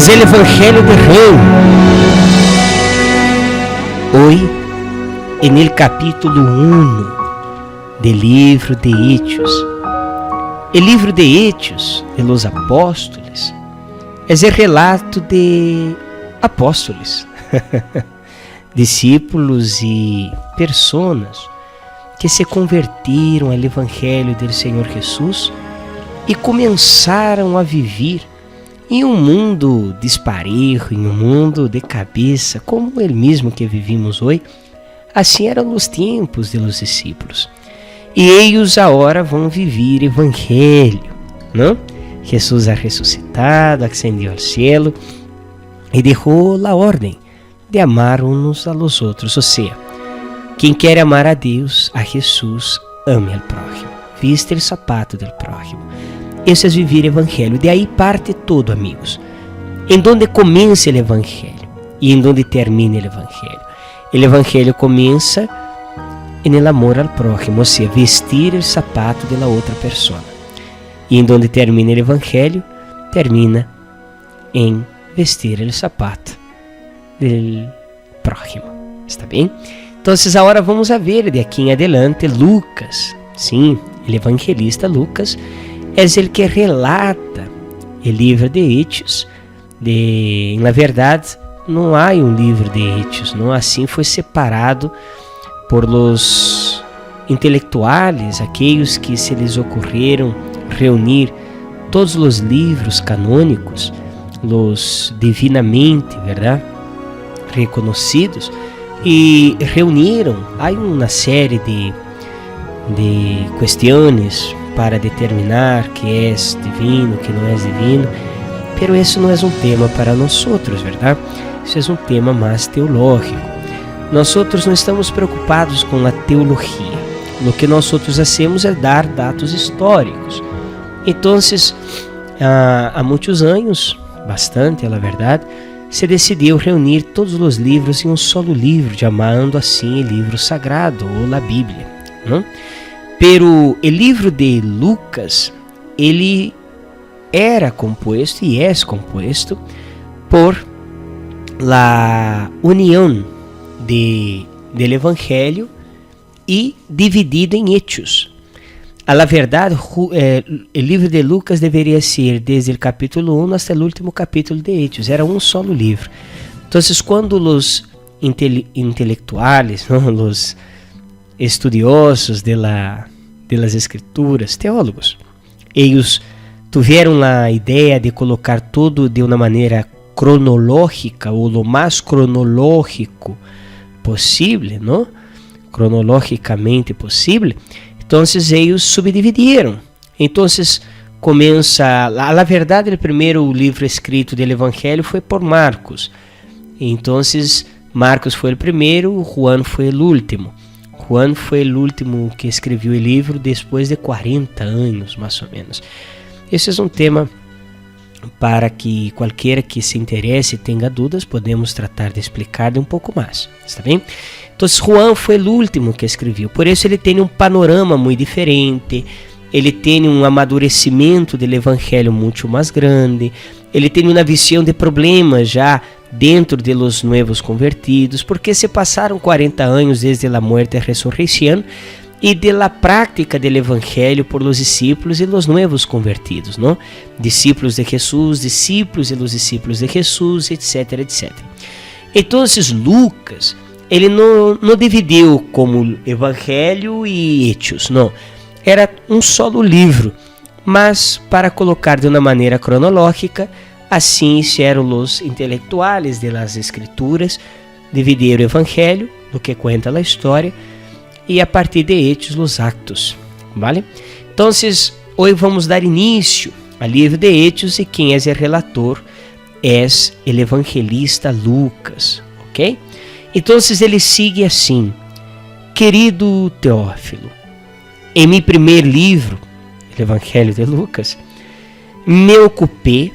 es el Evangelio del Reino. Hoy, en el capítulo 1 del libro de Hechos. El libro de Hechos de los Apóstoles es el relato de apóstoles, discípulos y personas que se convertiram ao Evangelho do Senhor Jesus e começaram a viver em um mundo disparejo, em um mundo de cabeça, como ele mesmo que vivimos hoje. Assim eram os tempos de los discípulos. E eles agora vão viver Evangelho, não? Jesus ha ressuscitado, ascendiu ao cielo e deixou a ordem de amar uns a los outros. Ou seja, quem quer amar a Deus, a Jesus, ame ao próximo. Viste o sapato do próximo. Isso é viver Evangelho. De aí parte todo, amigos. Em donde começa o Evangelho e em donde termina o Evangelho. O Evangelho começa en el amor al prójimo, ou seja, vestir o sapato de la outra pessoa. E em donde termina o Evangelho, termina em vestir o sapato del prójimo. Está bem? Então, agora vamos a ver de aqui em adelante Lucas. Sim, o evangelista Lucas é o que relata o livro de Hechos. Na verdade, não há um livro de Hechos, não, assim foi separado por los intelectuales, aqueles que se lhes ocorreram reunir todos os livros canônicos, los divinamente, verdade, reconhecidos, e reuniram. Há uma série de questões para determinar que é divino, que não é divino, pero isso não é um tema para nós, verdade? Isso é um tema mais teológico. Nós não estamos preocupados com a teologia. O que nós hacemos é dar dados históricos. Então, há muitos anos, bastante, é a verdade, se decidiu reunir todos os livros em um solo livro, chamando assim o livro sagrado ou a Bíblia. Não? Pero o livro de Lucas, ele era composto e é composto por la união del Evangelho e dividido em hechos. A la verdade, o livro de Lucas deveria ser desde o capítulo 1 até o último capítulo de Hechos. Era um solo livro. Então, quando os intelectuais, os estudiosos das escrituras, teólogos, eles tiveram a ideia de colocar tudo de uma maneira cronológica, ou o mais cronológico possível, não? Cronologicamente possível. Então, eles subdividiram. Então, começa. A verdade, o primeiro livro escrito do Evangelho foi por Marcos. Então, Marcos foi o primeiro, Juan foi o último. Juan foi o último que escreveu o livro depois de 40 anos, mais ou menos. Esse é um tema para que qualquer que se interesse e tenha dúvidas, podemos tratar de explicar de um pouco mais, está bem? Então, Juan foi o último que escreveu, por isso ele tem um panorama muito diferente, ele tem um amadurecimento do evangelho muito mais grande, ele tem uma visão de problemas já dentro de los novos convertidos, porque se passaram 40 anos desde a morte e a ressurreição, e de la prática del evangelho por los discípulos e los nuevos convertidos, não? Discípulos de Jesus, discípulos e los discípulos de Jesus, etc, etc. Então, Lucas, ele não dividiu como evangelho e hechos, não. Era um solo livro, mas para colocar de uma maneira cronológica, assim eram os intelectuais de las escrituras, dividiram o evangelho, do que conta a história, e a partir de hechos, os actos, vale? Então, hoje vamos dar início ao livro de Hechos, e quem é o relator é o evangelista Lucas, ok? Então, ele sigue assim: querido Teófilo, em meu primeiro livro, o Evangelho de Lucas, me ocupei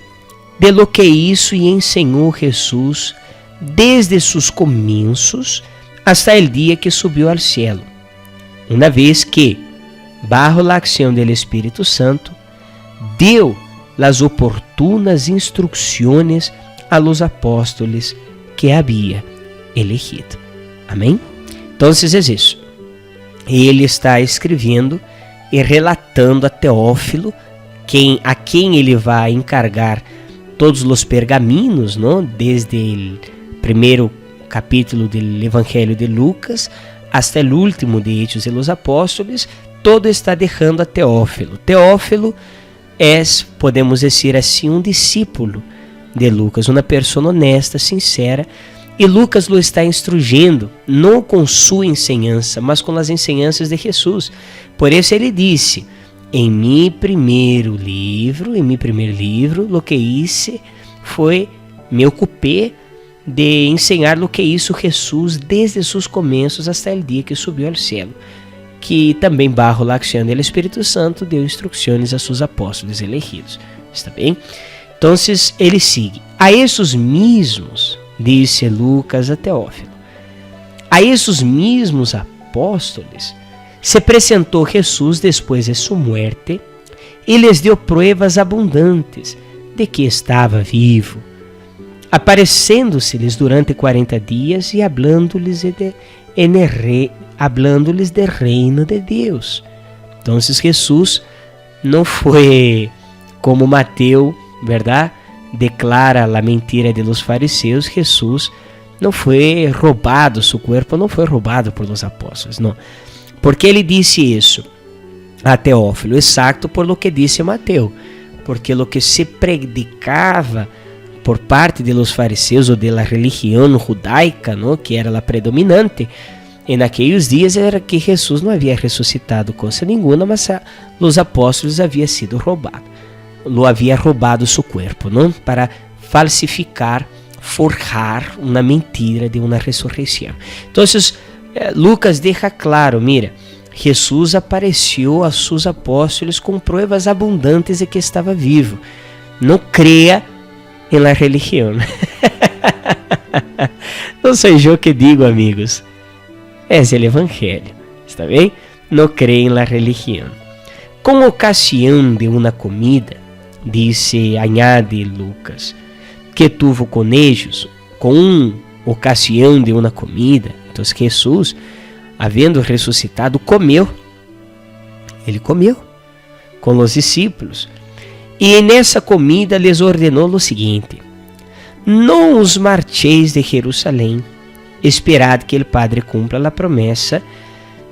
de lo que hizo e ensinou Jesus desde seus começos hasta el dia que subiu ao cielo. Uma vez que, bajo la acción del Espíritu Santo, deu las oportunas instrucciones a los apóstoles que había elegido. Amém? Então, é isso. Ele está escrevendo e relatando a Teófilo, a quem ele vai encargar todos os pergaminos, não? Desde o primeiro capítulo do Evangelho de Lucas hasta o último de Hechos de los Apóstoles, todo está deixando a Teófilo. Teófilo é, podemos dizer assim, um discípulo de Lucas, uma pessoa honesta, sincera, e Lucas lo está instruyendo, não com sua enseñança, mas com as enseñanças de Jesus. Por isso ele disse: em meu primeiro livro, lo que hice foi, me ocupei de ensinar o que hizo Jesus desde seus começos até o dia que subiu ao céu, que também bajo la acción del Espírito Santo deu instruções a seus apóstolos elegidos. Está bem? Então ele sigue: a esses mesmos, disse Lucas a Teófilo, a esses mesmos apóstolos se apresentou Jesus depois de sua muerte e lhes deu pruebas abundantes de que estava vivo, aparecendo-se-lhes durante 40 dias e hablando-lhes de reino de Deus. Então Jesus não foi como Mateus, verdade? Declara a mentira de los fariseus. Jesus não foi roubado, seu corpo não foi roubado por los apóstolos, não. Porque ele disse isso a Teófilo? Exacto por lo que disse Mateus, porque lo que se predicava por parte de los fariseus ou de la religião judaica, não, que era a predominante em aqueles dias, era que Jesus não havia ressuscitado coisa nenhuma, mas os apóstolos haviam sido roubados. Lo havia roubado seu corpo, não? Para falsificar, forjar uma mentira de uma ressurreição. Então, Lucas deixa claro: mira, Jesus apareceu a seus apóstolos com provas abundantes de que estava vivo. Não creia em la religião. Não sou eu que digo, amigos. É o Evangelho. Está bem? Não creia em la religião. Com ocasião de uma comida, añade Lucas, que tuvo com ellos, com ocasião de uma comida. Então Jesus, havendo ressuscitado, comeu. Ele comeu com os discípulos. E nessa comida lhes ordenou o seguinte: não os marcheis de Jerusalém, esperad que o Padre cumpra a promessa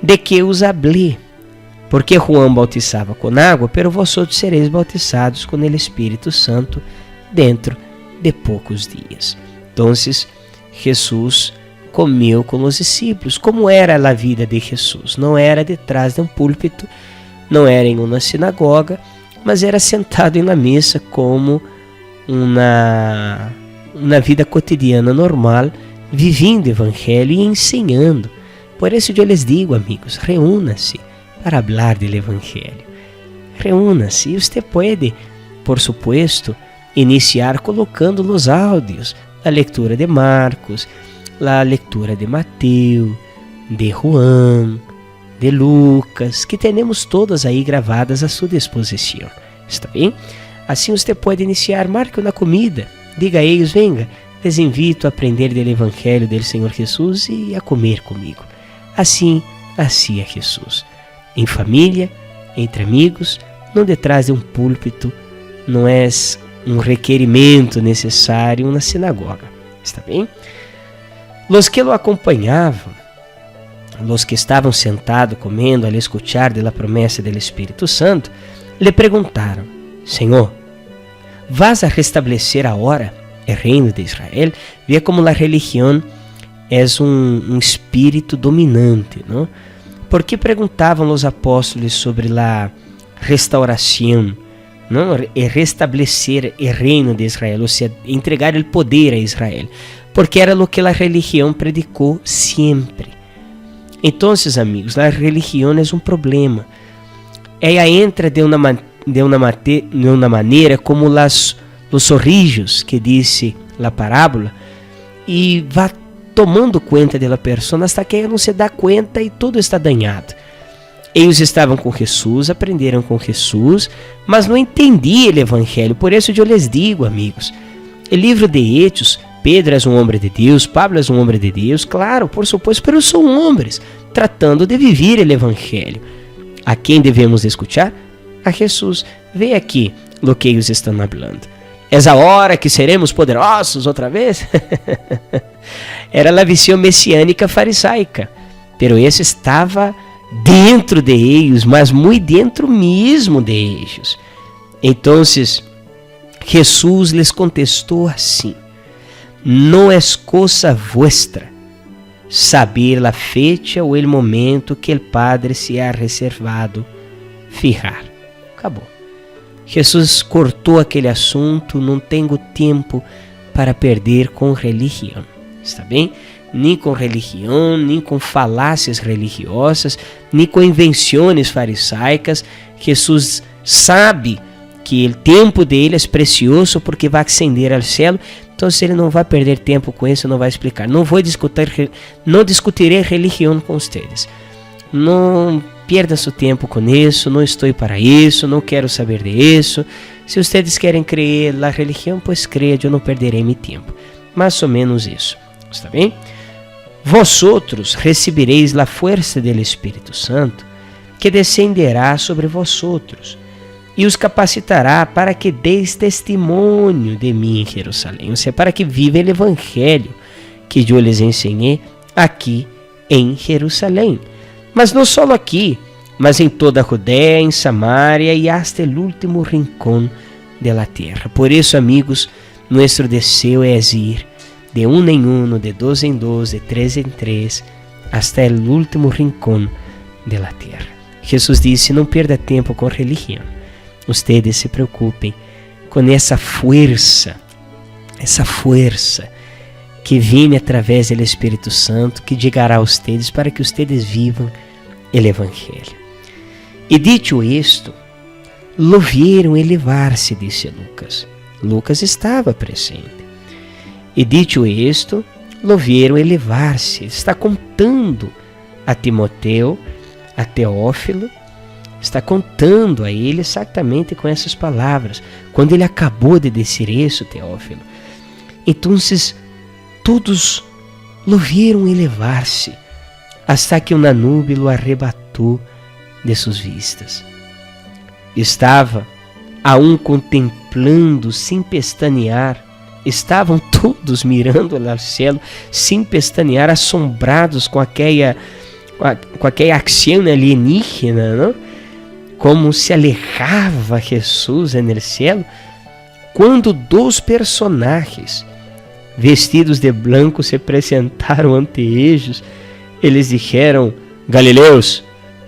de que os hablé. Porque João bautizava com água, pero vosotros sereis bautizados com o Espírito Santo dentro de poucos dias. Então, Jesus comeu com os discípulos. Como era a vida de Jesus? Não era detrás de um púlpito, não era em uma sinagoga, mas era sentado em uma mesa como uma vida cotidiana normal, vivendo o Evangelho e ensinando. Por isso eu lhes digo, amigos, reúna-se para falar do Evangelho. Reúna-se e você pode, por supuesto, iniciar colocando os áudios, a leitura de Marcos, a leitura de Mateus, de Juan, de Lucas, que temos todas aí gravadas à sua disposição. Está bem? Assim você pode iniciar, marque uma comida, diga a eles: venga, les invito a aprender do Evangelho do Senhor Jesus e a comer comigo. Assim é Jesus. Em família, entre amigos, não detrás de um púlpito, não é um requerimento necessário na sinagoga. Está bem? Los que lo acompanhavam, los que estavam sentados comendo al escuchar de la promessa del Espírito Santo, le perguntaram: Senhor, vas a restabelecer agora o reino de Israel? Vê como a religião é um espírito dominante, não? Por que perguntavam os apóstolos sobre a restauração, não? E restabelecer o reino de Israel, ou seja, entregar o poder a Israel? Porque era o que a religião predicou sempre. Então, amigos, a religião é um problema. Ela entra de uma maneira como os zorrillos que disse a parábola e vai tomando conta da pessoa hasta que ela não se dá conta e tudo está danhado. Eles estavam com Jesus, aprenderam com Jesus, mas não entendiam o Evangelho. Por isso eu lhes digo, amigos, O livro de Hechos, Pedro é um homem de Deus, Pablo é um homem de Deus, claro, por supuesto, mas são homens tratando de viver o evangelho. A quem devemos escuchar? A Jesus. Ve aqui lo que eles estão falando. É a hora que seremos poderosos outra vez? Era a visão messiânica farisaica, pero esse estava dentro de eles, mas muito dentro mesmo de eles. Então, Jesus les contestou assim: não é coisa vuestra saber a fecha ou o momento que o Padre se ha reservado fijar. Acabou. Jesus cortou aquele assunto. Não tenho tempo para perder com religião. Está bem? Nem com religião, nem com falácias religiosas, nem com invenções farisaicas. Jesus sabe que o tempo dele é precioso porque vai ascender ao céu. Então ele não vai perder tempo com isso, não vai explicar. Não discutirei religião com vocês. Não perda seu tempo com isso, não estou para isso, não quero saber de isso. Se vocês querem crer na religião, pois creia, eu não perderei meu tempo. Mais ou menos isso. Está bem? Vosotros recebereis a força do Espírito Santo, que descenderá sobre vosotros, e os capacitará para que deis testemunho de mim em Jerusalém, ou seja, para que vivam o evangelho que eu lhes ensinei aqui em Jerusalém. Mas não só aqui, mas em toda a Judéia, em Samaria e hasta o último rincón de la terra. Por isso, amigos, nosso desejo é ir de em uno, de dos em dos, de três em três, hasta o último rincón de la terra. Jesus disse: não perda tempo com religião. Ustedes se preocupem com essa força que vem através do Espírito Santo, que chegará a ustedes para que ustedes vivam o Evangelho. E dito isto, lo vieram elevar-se, disse Lucas. Lucas estava presente. E dito isto, lo vieram elevar-se. Está contando a Timoteu, a Teófilo, está contando a ele exatamente com essas palavras. Quando ele acabou de dizer isso, Teófilo, então todos lo vieram elevar-se, hasta que uma nuvem lo arrebatou de suas vistas. Estava aún contemplando sem pestanear. Estavam todos mirando ao céu sem pestanear, assombrados com aquela ação alienígena, não? Como se alejava Jesus no céu, quando dois personagens vestidos de branco se apresentaram ante eles. Eles disseram: Galileus,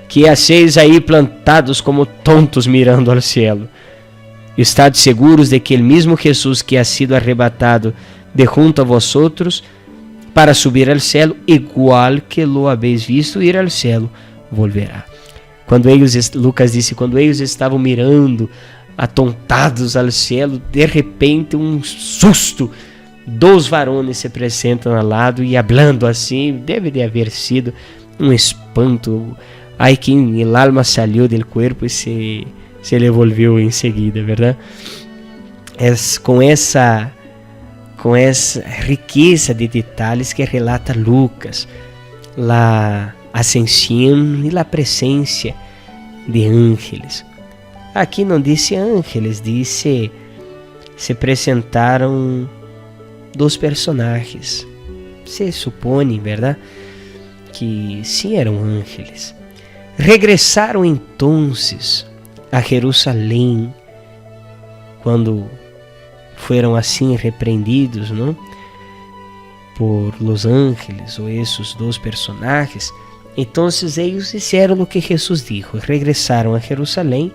que hacéis aí plantados como tontos mirando ao céu? Estade seguros de que o mesmo Jesus que ha sido arrebatado de junto a vosotros para subir ao céu, igual que lo habéis visto ir ao céu, volverá. Lucas disse, quando eles estavam mirando, atontados ao céu, de repente um susto, dois varões se apresentam ao lado e hablando assim, deve de haver sido um espanto. Ai, que el alma salió del cuerpo e se le volvió em seguida, verdade? Com essa riqueza de detalhes que relata Lucas, a ascensão e a presença de ángeles. Aqui não disse ángeles, disse se apresentaram dois personagens. Se supõe, verdade, que sim, eram ángeles. Regressaram então a Jerusalém quando foram assim repreendidos, não? Por los ángeles ou esses dois personagens. Então eles fizeram o que Jesus disse, regressaram a Jerusalém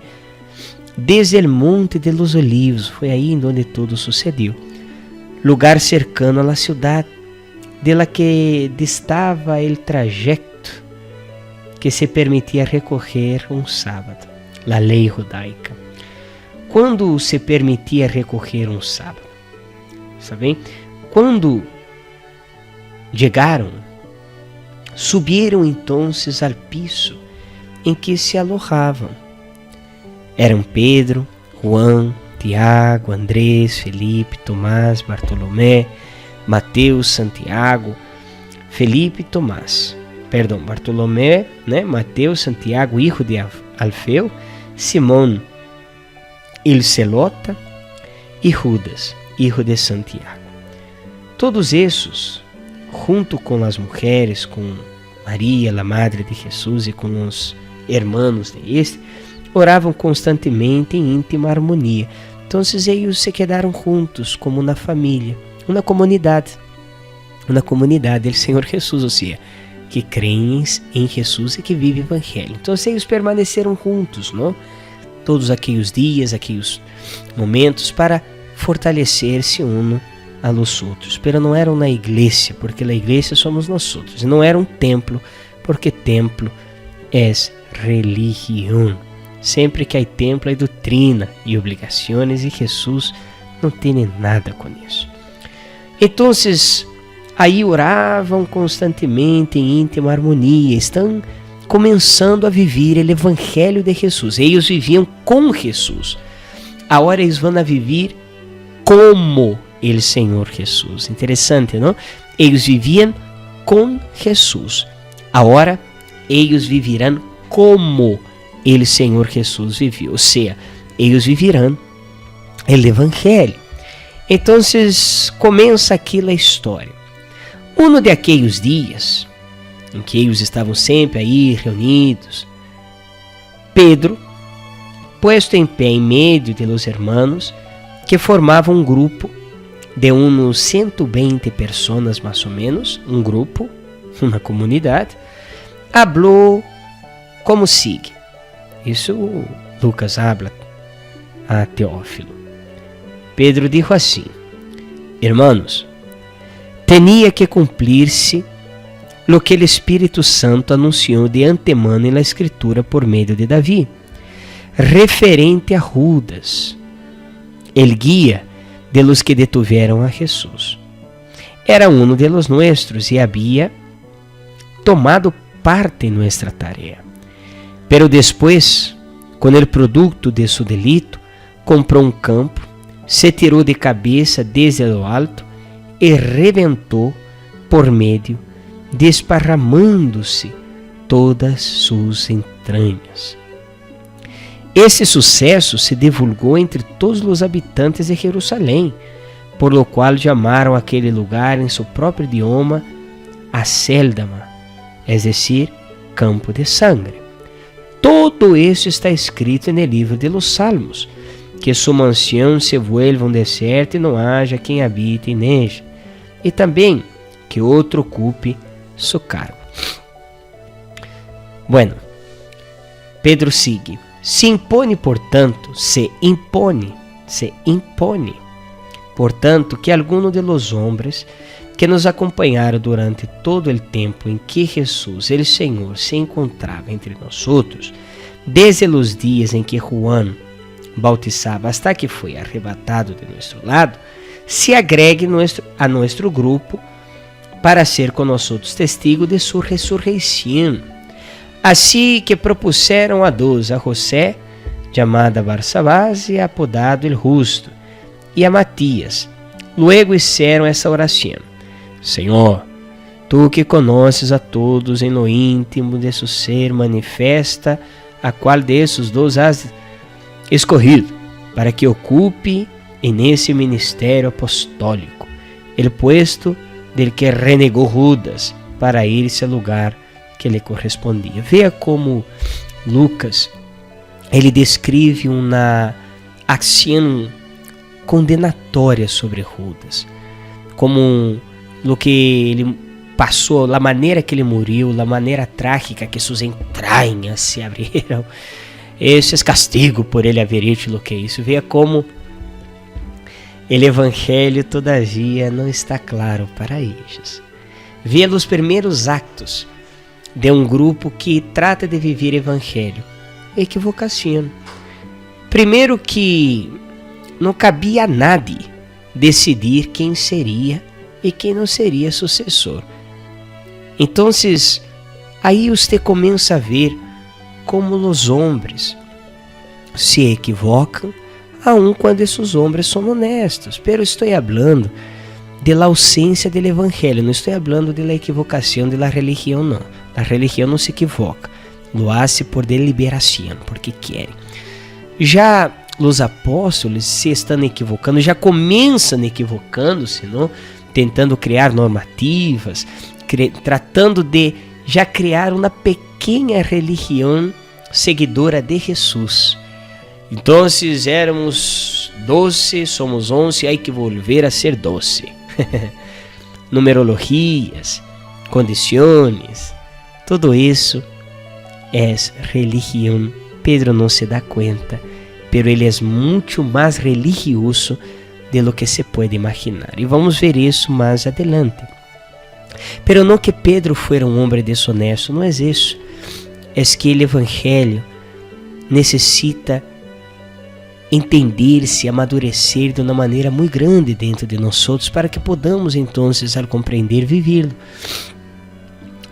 desde o Monte de los Olivos. Foi aí onde tudo sucedeu, lugar cercano a la ciudad, de la que distava o trajeto que se permitia recorrer sábado, a lei judaica. Quando se permitia recorrer sábado? Sabem? Quando chegaram, subiram então ao piso em que se alojavam. Eram Pedro, Juan, Tiago, Andrés, Felipe, Tomás, Bartolomé, Mateus, Santiago, Felipe, Tomás, Bartolomé, né? Mateus, Santiago, hijo de Alfeu, Simón, el Celota e Judas, hijo de Santiago. Todos esses, junto com as mulheres, com Maria, a madre de Jesus, e com os hermanos de este, oravam constantemente em íntima harmonia. Então, eles se quedaram juntos como uma família, uma comunidade do Senhor Jesus, ou seja, que creem em Jesus e que vivem o Evangelho. Então, eles permaneceram juntos, não? Todos aqueles dias, aqueles momentos, para fortalecer-se um a los outros. Pero não eram na igreja, porque a igreja somos nós outros. E não era um templo, porque templo é religião. Sempre que há templo, há doutrina e obrigações, e Jesus não tem nada com isso. Então, aí oravam constantemente em íntima harmonia, estão começando a viver o Evangelho de Jesus. Eles viviam com Jesus. Agora eles vão a viver como o Senhor Jesus. Interessante, não? Eles viviam com Jesus. Agora eles viverão como o Senhor Jesus viveu. Ou seja, eles viverão o Evangelho. Então, começa aquela história. Um de aqueles dias em que eles estavam sempre aí reunidos, Pedro, posto em pé em meio de los hermanos, que formavam um grupo de uns 120 pessoas mais ou menos, um grupo, uma comunidade, falou como sigue. Isso Lucas habla a Teófilo. Pedro dijo assim: Hermanos, tenía que cumplir-se lo que el Espíritu Santo anunció de antemano en la Escritura por medio de David, referente a Judas, el guía de los que detuvieron a Jesús. Era uno de los nuestros y había tomado parte en nuestra tarea. Pero después, con el producto de su delito, compró un campo, se tiró de cabeza desde lo alto e reventou por meio, desparramando-se todas suas entranhas. Esse sucesso se divulgou entre todos os habitantes de Jerusalém, por lo qual chamaram aquele lugar em seu próprio idioma Acéldama, é decir, campo de sangre. Todo isso está escrito no livro de los Salmos, que sua mansão se vuelva um deserto e não haja quem habite nele, e também que outro ocupe seu cargo. Bueno, Pedro sigue. Se impone, portanto, portanto, que alguno de los hombres que nos acompanharam durante todo o tempo em que Jesus, el Senhor, se encontrava entre nós outros, desde os dias em que Juan bautizava hasta que foi arrebatado de nosso lado, se agregue a nosso grupo para ser com nós testigo de sua ressurreição. Assim que propuseram a dos, a José, chamada Barsabás e apodado El Justo, e a Matias. Luego hicieron essa oração: Senhor, tu que conoces a todos em lo íntimo de su ser, manifesta a qual desses dos has escorrido, para que ocupe en esse ministério apostólico el puesto del que renegou Judas para irse ao lugar que lhe correspondia. Veja como Lucas ele descreve uma ação condenatória sobre Judas, como o que ele passou, a maneira que ele morreu, a maneira trágica que suas entranhas se abriram. Esse é castigo por ele haver hecho lo que isso. Veja como o Evangelho, todavia, não está claro para eles. Veja os primeiros actos de um grupo que trata de viver o Evangelho. Equivocação. Primeiro, que não cabia a nadie decidir quem seria e quem não seria sucessor. Então, aí você começa a ver como os homens se equivocam aun cuando esos hombres son honestos. Pero estoy hablando de la ausencia del evangelio, no estoy hablando de la equivocación de la religión, no. La religión no se equivoca, lo hace por deliberación, porque quiere. Já os apóstolos se estão equivocando, já começam equivocando-se, não? Tentando criar normativas, tratando de já criar uma pequena religião seguidora de Jesus. Então, éramos 12, somos 11, há que volver a ser 12. Numerologias, condições, tudo isso é religião. Pedro não se dá conta, pero ele é muito mais religioso de lo que se pode imaginar. E vamos ver isso mais adelante. Pero não que Pedro fuera um homem desonesto, não é isso. É que o evangelho necessita entender-se, amadurecer de uma maneira muito grande dentro de nós para que podamos então, ao compreender, vivê-lo.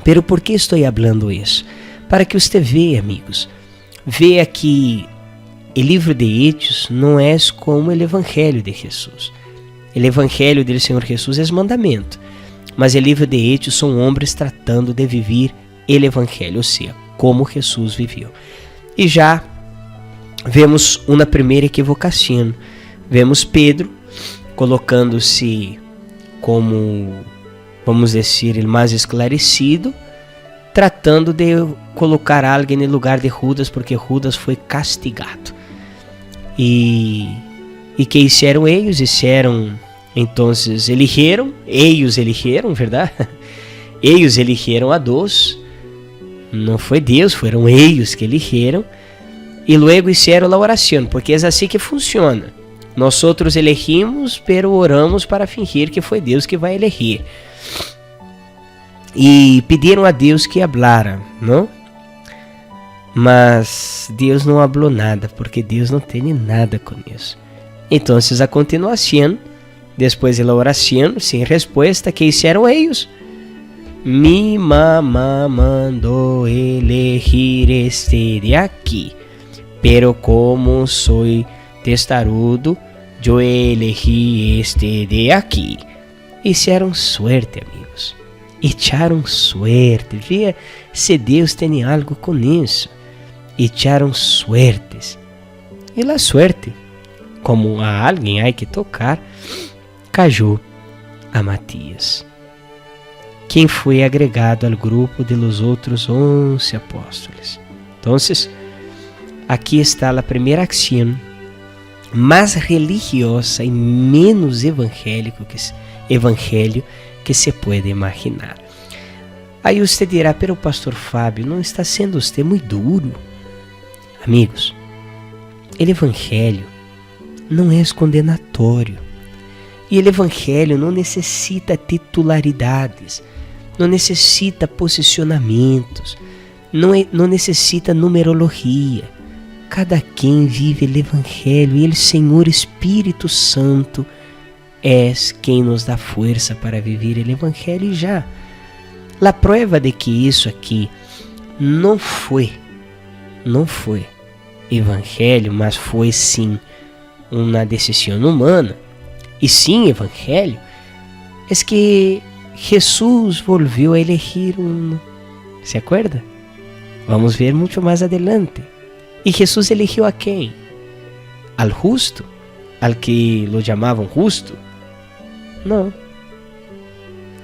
Pero por que estou falando isso? Para que você veja, amigos, veja que o livro de Hechos não é como o evangelho de Jesus. O evangelho do Senhor Jesus é mandamento, mas o livro de Hechos são homens tratando de viver o evangelho, ou seja, como Jesus viveu. E já vemos uma primeira equivocação. Vemos Pedro colocando-se como, vamos dizer, o mais esclarecido, tratando de colocar alguém no lugar de Judas, porque Judas foi castigado. E que hicieron eles? Então, eligiram, verdade? Eles eligiram a 2, não foi Deus, foram eles que eligiram, e luego hicieron a oração, porque é assim que funciona. Nós outros elegimos, pero oramos para fingir que foi Deus que vai elegir. E pediram a Deus que hablara, não? Mas Deus não falou nada, porque Deus não tem nada com isso. Então, a continuação, depois da oração, sem resposta, que hicieron eles? Mi mamá mandou elegir este de aqui, pero como soy testarudo, eu elegi este de aqui. Hicieron suerte, amigos. Echaram suerte. Via se Deus tem algo com isso. Echaram suertes. E a suerte, como a alguém há que tocar, cayó a Matías, quem foi agregado ao grupo de los outros 11 apóstolos. Então, aqui está a primeira ação mais religiosa e menos evangelho que se pode imaginar. Aí você dirá, pero pastor Fábio, não está sendo você muito duro? Amigos, o evangelho não é condenatório. E o evangelho não necessita titularidades, não necessita posicionamentos, não necessita numerologia. Cada quem vive o evangelho e o Senhor Espírito Santo é quem nos dá força para viver o evangelho. E já a prova de que isso aqui não foi evangelho, mas foi sim uma decisão humana, e sim evangelho, é que Jesus volviu a elegir um. ¿Se acuerda? Vamos ver muito mais adelante. E Jesus eligiu a quem? Al justo? Al que lo chamavam justo? Não.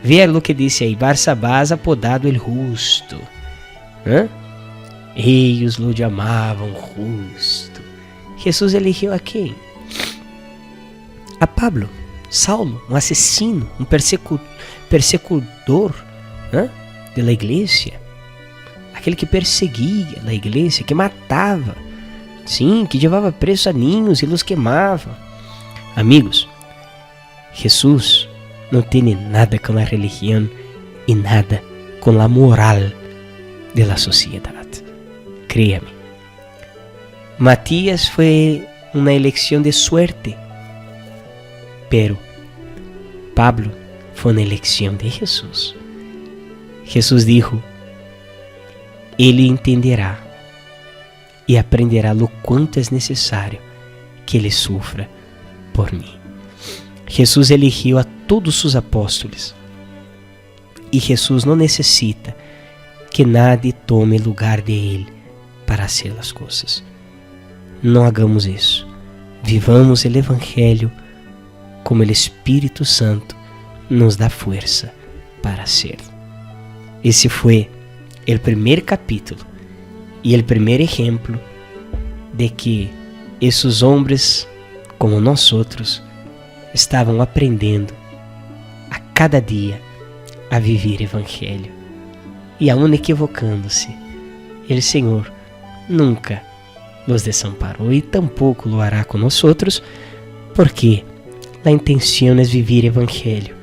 Veja o que disse aí, Barsabás apodado el justo. Eles lo chamavam justo. Jesus eligiu a quem? A Pablo, Saulo, um assassino, um persecutor da igreja, aquele que perseguia a igreja, que matava, sim, que levava preso a ninhos e los queimava. Amigos, Jesus não tem nada com a religião e nada com a moral da sociedade. Créame. Matías foi uma eleição de suerte, pero Pablo foi uma eleição de Jesus. Jesus dijo, ele entenderá e aprenderá o quanto é necessário que Ele sofra por mim. Jesus eligiu a todos os apóstolos e Jesus não necessita que nadie tome lugar de Ele para fazer as coisas. Não hagamos isso. Vivamos o Evangelho como o Espírito Santo nos dá força para ser. Esse foi o primeiro capítulo e o primeiro exemplo de que esses homens, como nós outros, estavam aprendendo a cada dia a viver o Evangelho e aún equivocando-se. O Senhor nunca nos desamparou e tampouco lo hará com nós outros, porque a intenção é viver o Evangelho,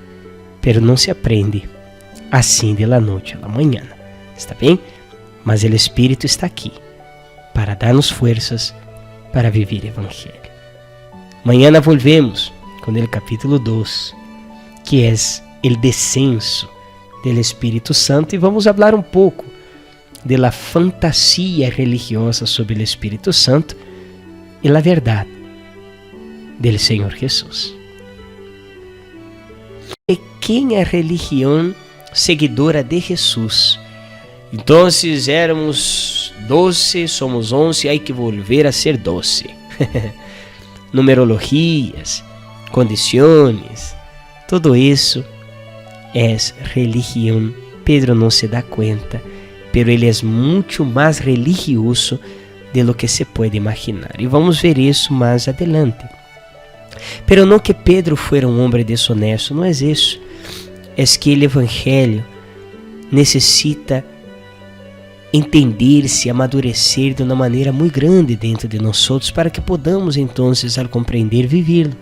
pero não se aprende assim de la noite a la manhã. Está bem? Mas o Espírito está aqui para dar-nos forças para viver o Evangelho. Amanhã volvemos com o capítulo 2, que é o descenso do Espírito Santo, e vamos falar um pouco da fantasia religiosa sobre o Espírito Santo e a verdade do Senhor Jesus. Pequena religião seguidora de Jesus. Então, éramos 12, somos 11, há que volver a ser 12. Numerologias, condições, tudo isso é religião. Pedro não se dá conta, pero ele é muito mais religioso de lo que se pode imaginar. E vamos ver isso mais adelante. Pero não que Pedro fuera um homem desonesto, não é isso. É que o Evangelho necessita entender-se, amadurecer de uma maneira muito grande dentro de nós outros, para que podamos então, ao compreender, vivê-lo.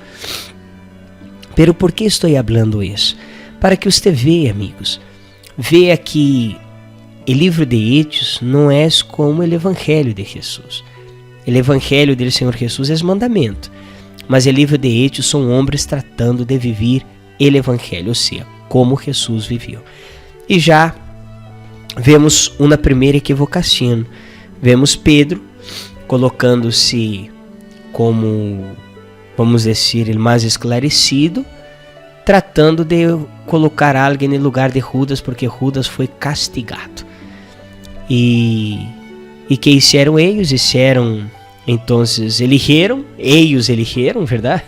Pero por que estou falando isso? Para que você veja, amigos, veja que o livro de Hechos não é como o Evangelho de Jesus. O Evangelho do Senhor Jesus é mandamento, mas o livro de Hechos são homens tratando de viver o Evangelho, ou seja, como Jesus viveu. E já vemos uma primeira equivocação. Vemos Pedro colocando-se como, vamos dizer, o mais esclarecido, tratando de colocar alguém no lugar de Judas, porque Judas foi castigado. E que hicieron eles? Então, eles eligiram, verdade?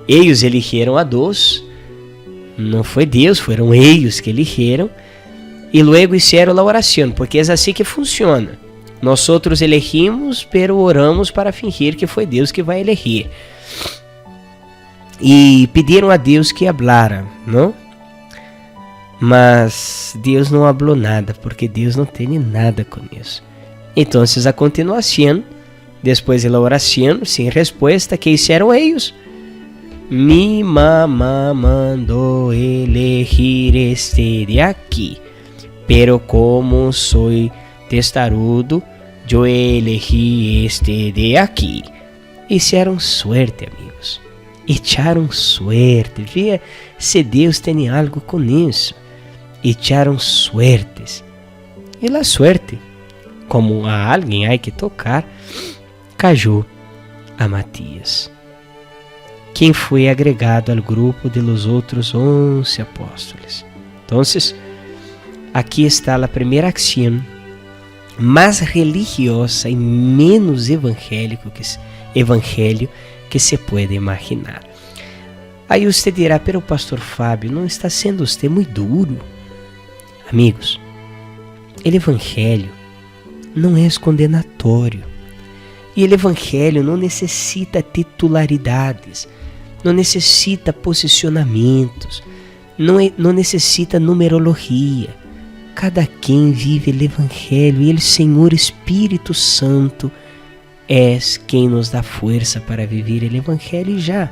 Eles eligiram a dos. Não foi Deus, foram eles que eligiram. E luego hicieron a oração, porque é assim que funciona. Nós outros elegimos, pero oramos para fingir que foi Deus que vai elegir. E pediram a Deus que hablara, não? Mas Deus não falou nada, porque Deus não tem nada com isso. Então, a continuação, depois da oração, sem resposta, que hicieron eles? Mi mamá mandou elegir este de aqui, pero como soy testarudo, eu elegi este de aqui. Hicieron suerte, amigos. Echaram suerte. Via se Deus tem algo com isso. Echaram suertes. E a suerte, como a alguém há que tocar, caiu a Matias, quem foi agregado ao grupo de los outros 11 apóstolos. Então, aqui está a primeira ação mais religiosa e menos evangelho que se pode imaginar. Aí você dirá, pero pastor Fábio, não está sendo você muito duro? Amigos, o evangelho não é condenatório. E o evangelho não necessita titularidades, não necessita posicionamentos, não necessita numerologia. Cada quem vive o evangelho e o Senhor Espírito Santo é quem nos dá força para viver o evangelho. E já,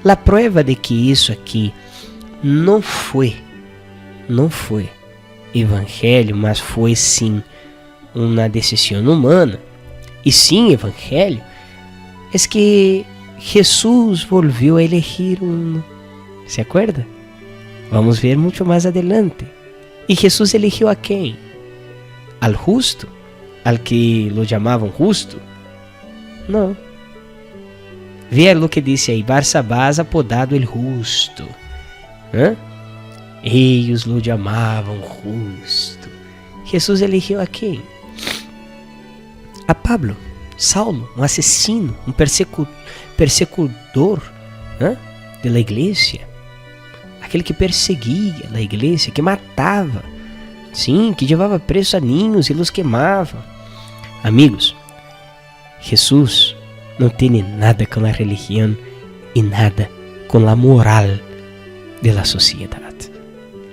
a prova de que isso aqui não foi evangelho, mas foi sim uma decisão humana, e sim evangelho, é que Jesus volviu a elegir um. ¿Se acuerda? Vamos ver muito mais adelante. E Jesus eligiu a quem? Al justo? Al que lo chamavam justo? Não. Ver lo que dice aí, Barsabás apodado el justo. Ellos lo llamavam justo. Jesus elegeu a quem? A Pablo, Saulo, um assassino, um persecutor da igreja. Aquele que perseguia a igreja, que matava, sim, que levava preso a ninhos e los queimava. Amigos, Jesus não tem nada com a religião e nada com a moral da sociedade.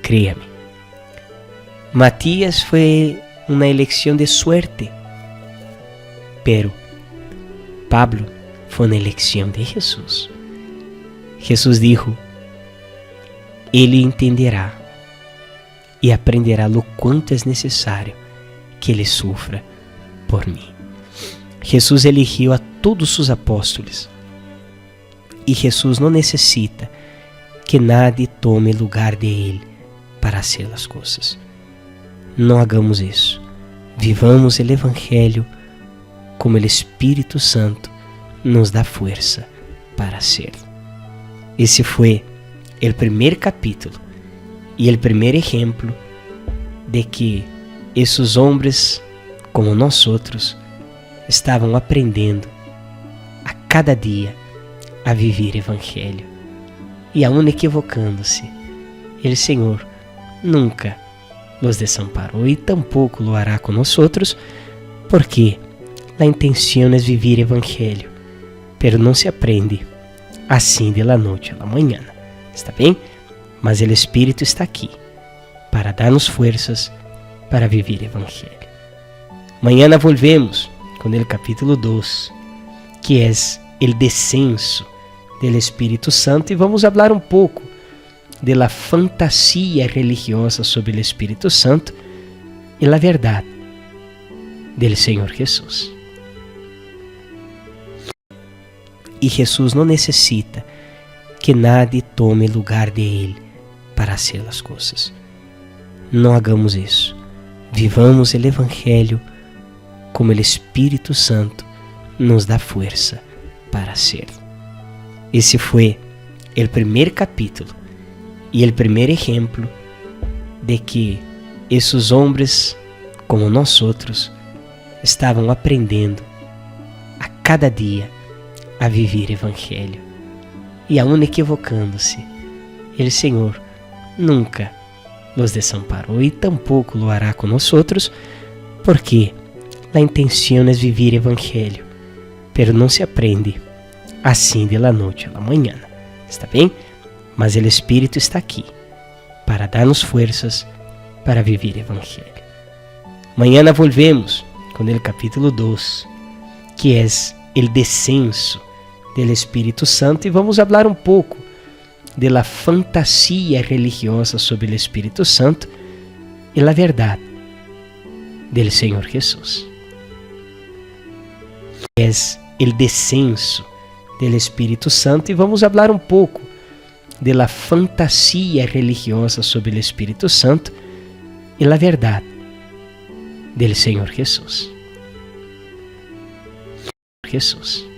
Créame. Matías foi uma eleição de suerte, pero Pablo foi uma eleição de Jesus. Jesus dijo: Ele entenderá e aprenderá lo quanto é necessário que ele sofra por mim. Jesus eligiu a todos os apóstolos e Jesus não necessita que nadie tome lugar de ele para fazer as coisas. Não hagamos isso. Vivamos o Evangelho como o Espírito Santo nos dá força para ser. Esse foi o primeiro capítulo e o primeiro exemplo de que esses homens, como nós outros, estavam aprendendo a cada dia a viver Evangelho e aún equivocando-se. O Senhor nunca los desamparou e tampouco lo hará com nós outros, porque a intenção é viver Evangelho, pero não se aprende assim de la noite a la manhã. Está bem? Mas o Espírito está aqui para dar-nos forças para viver Evangelho. Amanhã volvemos com o capítulo 2, que é o descenso do Espírito Santo, e vamos falar um pouco de la fantasia religiosa sobre o Espírito Santo e la verdade del Senhor Jesus. E Jesus não necessita que nadie tome lugar de Ele para fazer as coisas. Não hagamos isso. Vivamos o Evangelho como o Espírito Santo nos dá força para ser. Esse foi o primeiro capítulo e o primeiro exemplo de que esses homens, como nós outros, estavam aprendendo a cada dia a viver Evangelho e aún equivocando-se. O Senhor nunca los desamparou e tampouco lo hará com nós outros, porque a intenção é viver Evangelho, pero não se aprende assim de la noite a la manhã. Está bem? Mas o Espírito está aqui para dar-nos forças para viver Evangelho. Amanhã volvemos com o capítulo 2, que é o descenso do Espírito Santo, e vamos falar um pouco de la fantasia religiosa sobre o Espírito Santo e la verdade del Senhor Jesus. É o descenso do Espírito Santo, e vamos falar um pouco de la fantasia religiosa sobre o Espírito Santo e la verdade del Senhor Jesus. Jesus.